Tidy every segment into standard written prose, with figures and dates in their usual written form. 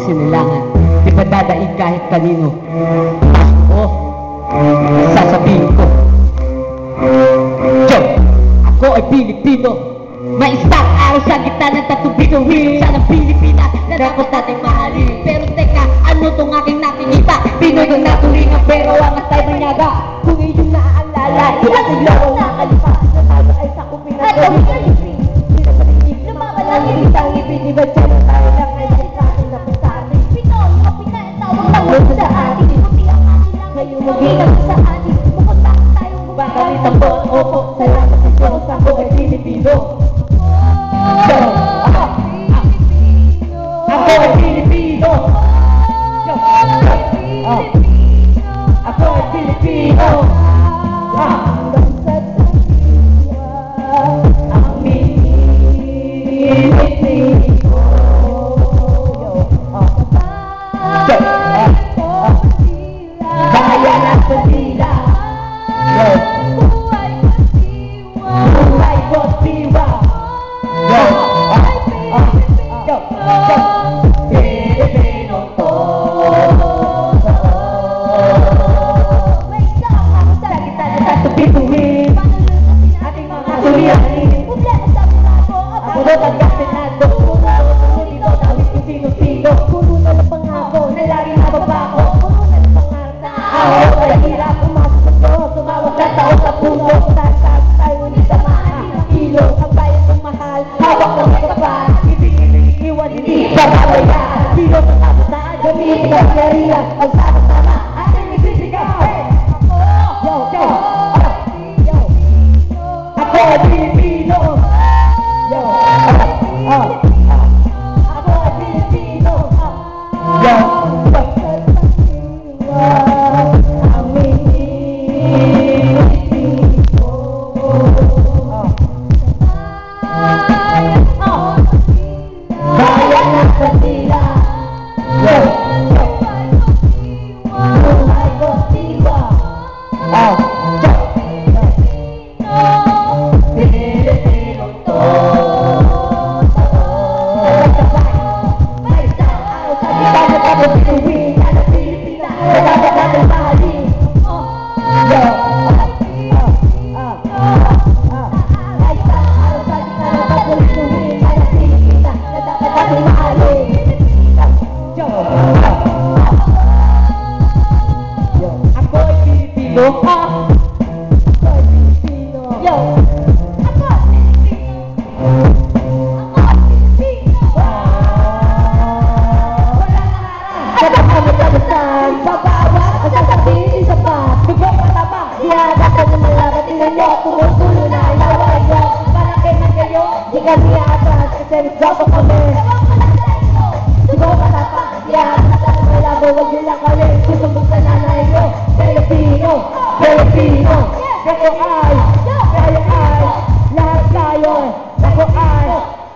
Sinilangan, di ba dadaig kahit kanino? Ako, sasabihin ko, Yo, ako ay Pilipino. May isang araw sa gitna ng tatlong bituin sa ng Pilipinas na dapat natin mahalin. Pero teka, ano tong aking nakikita? Pinoy yung naturingan pero ang atay manyaga. Kung iyong naaalala, ilang ilaw na kalipa na tayo ay sa kumpina at kami kalipin. Pinapaligid na mamalangin isang ibig iba dyan na tayo lang ay sa'kin na pasabi. Pinoy, ang pinatawag lang mo sa atin. Puti ang atin lang ngayon magilang sa atin. Bukod ba tayong bubaka kami tambon, opo, salamat sa Diyos, ako ay Pilipino. Ako ay Pilipino. Ako ay Pilipino.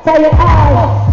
Tayo ay